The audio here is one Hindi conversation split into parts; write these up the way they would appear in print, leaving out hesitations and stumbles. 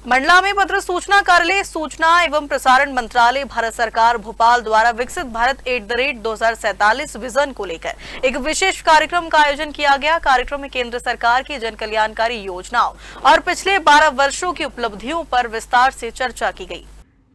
मंडला में पत्र सूचना कार्यालय, सूचना एवं प्रसारण मंत्रालय, भारत सरकार भोपाल द्वारा विकसित भारत @2047 विजन को लेकर एक विशेष कार्यक्रम का आयोजन किया गया। कार्यक्रम में केंद्र सरकार की जन कल्याणकारी योजनाओं और पिछले 12 वर्षों की उपलब्धियों पर विस्तार से चर्चा की गई।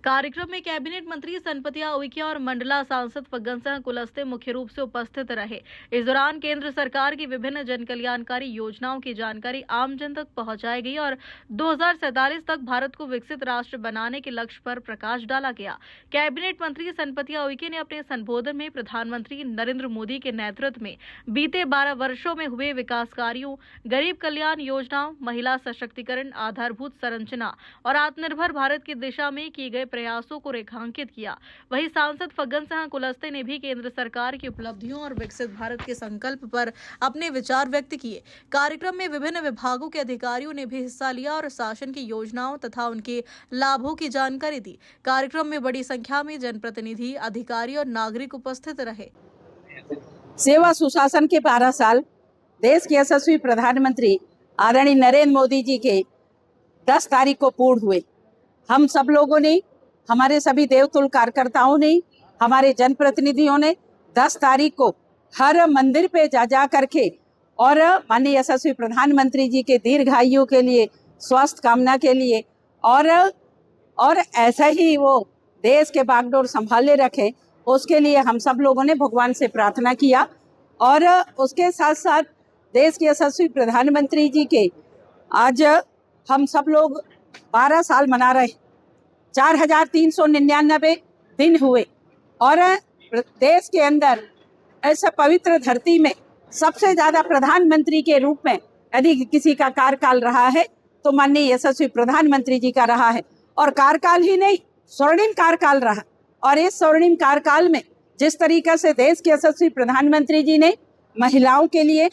कार्यक्रम में कैबिनेट मंत्री सनपतिया उइके और मंडला सांसद फग्गन सिंह कुलस्ते मुख्य रूप से उपस्थित रहे। इस दौरान केंद्र सरकार की विभिन्न जन कल्याणकारी योजनाओं की जानकारी आम जन तक पहुंचाई गई और 2047 तक भारत को विकसित राष्ट्र बनाने के लक्ष्य पर प्रकाश डाला गया। कैबिनेट मंत्री सनपतिया उइके ने अपने संबोधन में प्रधानमंत्री नरेंद्र मोदी के नेतृत्व में बीते 12 वर्षों में हुए विकास कार्यों, गरीब कल्याण योजनाओं, महिला सशक्तिकरण, आधारभूत संरचना और आत्मनिर्भर भारत की दिशा में किए गए प्रयासों को रेखांकित किया। वहीं सांसद फग्गन सिंह कुलस्ते ने भी केंद्र सरकार की उपलब्धियों और विकसित भारत के संकल्प पर अपने विचार व्यक्त किए। कार्यक्रम में विभिन्न विभागों के अधिकारियों ने भी हिस्सा लिया और शासन की योजनाओं तथा उनके लाभों की जानकारी दी। कार्यक्रम में बड़ी संख्या में जनप्रतिनिधि, अधिकारी और नागरिक उपस्थित रहे। सेवा सुशासन के 12 साल देश के यशस्वी प्रधानमंत्री आदरणीय नरेंद्र मोदी जी के 10 तारीख को पूर्ण हुए। हम सब लोगों ने, हमारे सभी देवतुल्य कार्यकर्ताओं ने, हमारे जनप्रतिनिधियों ने 10 तारीख को हर मंदिर पे जा करके और माननीय यशस्वी प्रधानमंत्री जी के दीर्घायु के लिए, स्वास्थ्य कामना के लिए और ऐसा ही वो देश के बागडोर संभाले रखें, उसके लिए हम सब लोगों ने भगवान से प्रार्थना किया। और उसके साथ साथ देश के यशस्वी प्रधानमंत्री जी के आज हम सब लोग 12 साल मना रहे, 4399 दिन हुए और देश के अंदर ऐसा पवित्र धरती में सबसे ज़्यादा प्रधानमंत्री के रूप में यदि किसी का कार्यकाल रहा है तो माननीय यशस्वी प्रधानमंत्री जी का रहा है। और कार्यकाल ही नहीं, स्वर्णिम कार्यकाल रहा। और इस स्वर्णिम कार्यकाल में जिस तरीके से देश के यशस्वी प्रधानमंत्री जी ने महिलाओं के लिए,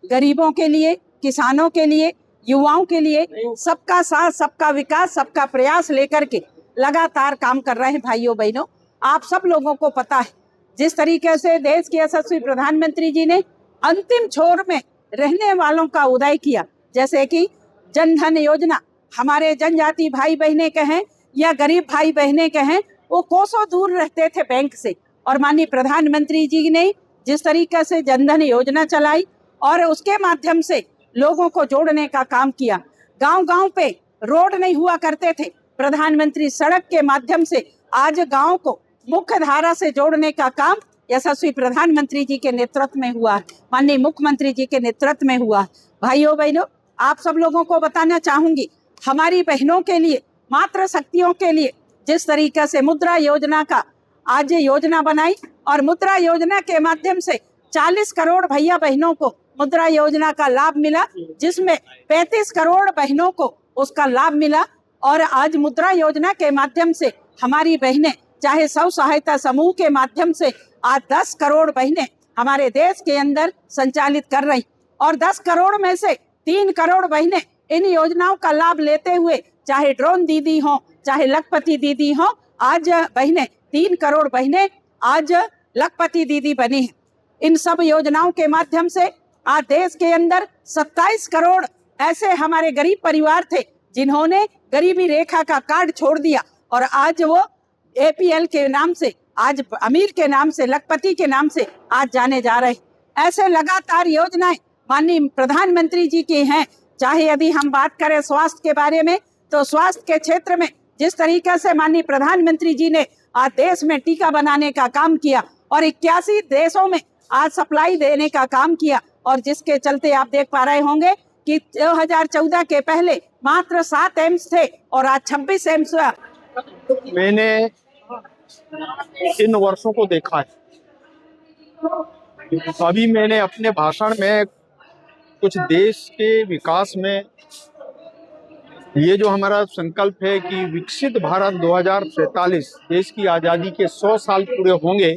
गरीबों के लिए, किसानों के लिए, युवाओं के लिए सबका साथ, सबका विकास, सबका प्रयास लेकर के लगातार काम कर रहे हैं। भाइयों बहनों, आप सब लोगों को पता है जिस तरीके से देश के यशस्वी प्रधानमंत्री जी ने अंतिम छोर में रहने वालों का उदय किया, जैसे कि जन धन योजना, हमारे जनजाति भाई बहने कहें या गरीब भाई बहने कहें, वो कोसों दूर रहते थे बैंक से, और माननीय प्रधानमंत्री जी ने जिस तरीके से जन धन योजना चलाई और उसके माध्यम से लोगों को जोड़ने का काम किया। गांव-गांव पे रोड नहीं हुआ करते थे, प्रधानमंत्री सड़क के माध्यम से आज गांव को मुख्य धारा से जोड़ने का काम यशस्वी प्रधानमंत्री जी के नेतृत्व में हुआ, माननीय मुख्यमंत्री जी के नेतृत्व में हुआ। भाइयों बहनों, आप सब लोगों को बताना चाहूंगी, हमारी बहनों के लिए, मातृ शक्तियों के लिए जिस तरीके से मुद्रा योजना का आज योजना बनाई और मुद्रा योजना के माध्यम से 40 करोड़ भैया बहनों को मुद्रा योजना का लाभ मिला, जिसमें 35 करोड़ बहनों को उसका लाभ मिला। और आज मुद्रा योजना के माध्यम से हमारी बहनें, चाहे स्व सहायता समूह के माध्यम से आज 10 करोड़ बहनें हमारे देश के अंदर संचालित कर रही, और 10 करोड़ में से 3 करोड़ बहनें इन योजनाओं का लाभ लेते हुए, चाहे ड्रोन दीदी हो, चाहे लखपति दीदी हो, आज बहनें 3 करोड़ बहनें आज लखपति दीदी बनी हैं। इन सब योजनाओं के माध्यम से आज देश के अंदर 27 करोड़ ऐसे हमारे गरीब परिवार थे जिन्होंने गरीबी रेखा का कार्ड छोड़ दिया और आज वो APL के नाम से, आज अमीर के नाम से, लखपति के नाम से आज जाने जा रहे। ऐसे लगातार योजनाएं माननीय प्रधानमंत्री जी की हैं। चाहे यदि हम बात करें स्वास्थ्य के बारे में, तो स्वास्थ्य के क्षेत्र में जिस तरीके से माननीय प्रधानमंत्री जी ने आज देश में टीका बनाने का काम किया और 81 देशों में आज सप्लाई देने का काम किया, और जिसके चलते आप देख पा रहे होंगे कि 2014 के पहले मात्र 7 एम्स थे और आज 26 एम्स। मैंने इन वर्षों को देखा है। अभी मैंने अपने भाषण में कुछ देश के विकास में ये जो हमारा संकल्प है कि विकसित भारत 2047, देश की आज़ादी के 100 साल पूरे होंगे,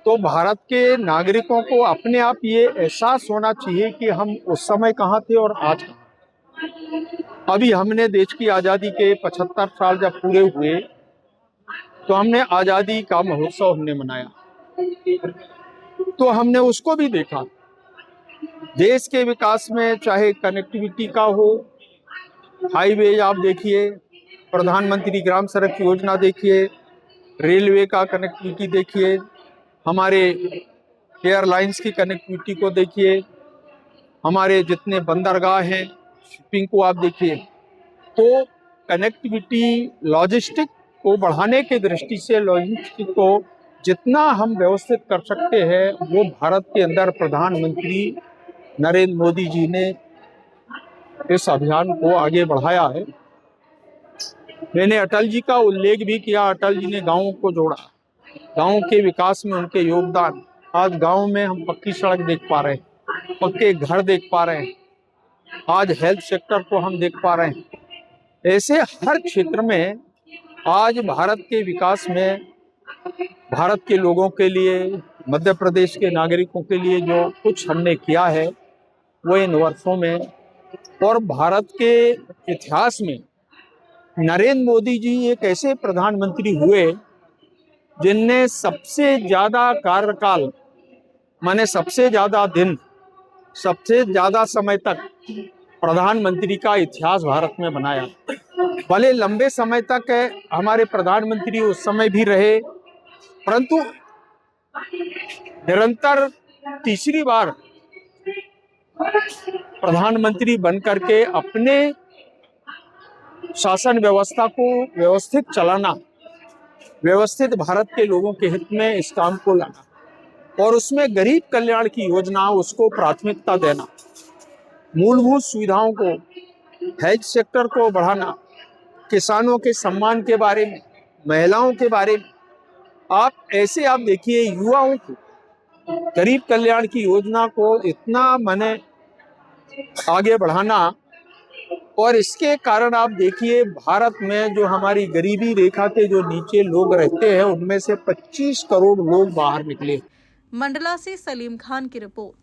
तो भारत के नागरिकों को अपने आप ये एहसास होना चाहिए कि हम उस समय कहाँ थे और आज कहाँ। अभी हमने देश की आज़ादी के 75 साल जब पूरे हुए तो हमने आज़ादी का महोत्सव हमने मनाया, तो हमने उसको भी देखा। देश के विकास में चाहे कनेक्टिविटी का हो, हाईवे आप देखिए, प्रधानमंत्री ग्राम सड़क योजना देखिए, रेलवे का कनेक्टिविटी देखिए, हमारे एयरलाइंस की कनेक्टिविटी को देखिए, हमारे जितने बंदरगाह हैं, शिपिंग को आप देखिए। तो कनेक्टिविटी, लॉजिस्टिक को बढ़ाने की दृष्टि से लॉजिस्टिक को जितना हम व्यवस्थित कर सकते हैं, वो भारत के अंदर प्रधानमंत्री नरेंद्र मोदी जी ने इस अभियान को आगे बढ़ाया है। मैंने अटल जी का उल्लेख भी किया। अटल जी ने गांवों को जोड़ा, गांव के विकास में उनके योगदान। आज गांव में हम पक्की सड़क देख पा रहे हैं, पक्के घर देख पा रहे हैं, आज हेल्थ सेक्टर को हम देख पा रहे हैं। ऐसे हर क्षेत्र में आज भारत के विकास में, भारत के लोगों के लिए, मध्य प्रदेश के नागरिकों के लिए जो कुछ हमने किया है वो इन वर्षों में, और भारत के इतिहास में नरेंद्र मोदी जी एक ऐसे प्रधानमंत्री हुए जिनने सबसे ज्यादा कार्यकाल, माने सबसे ज्यादा दिन, सबसे ज्यादा समय तक प्रधानमंत्री का इतिहास भारत में बनाया। भले लंबे समय तक हमारे प्रधानमंत्री उस समय भी रहे, परंतु निरंतर तीसरी बार प्रधानमंत्री बनकर के अपने शासन व्यवस्था को व्यवस्थित चलाना, व्यवस्थित भारत के लोगों के हित में इस काम को लाना, और उसमें गरीब कल्याण की योजना, उसको प्राथमिकता देना, मूलभूत सुविधाओं को, हेल्थ सेक्टर को बढ़ाना, किसानों के सम्मान के बारे में, महिलाओं के बारे में, आप देखिए युवाओं को, गरीब कल्याण की योजना को इतना माने आगे बढ़ाना। और इसके कारण आप देखिए भारत में जो हमारी गरीबी रेखा के जो नीचे लोग रहते हैं, उनमें से 25 करोड़ लोग बाहर निकले। मंडला से सलीम खान की रिपोर्ट।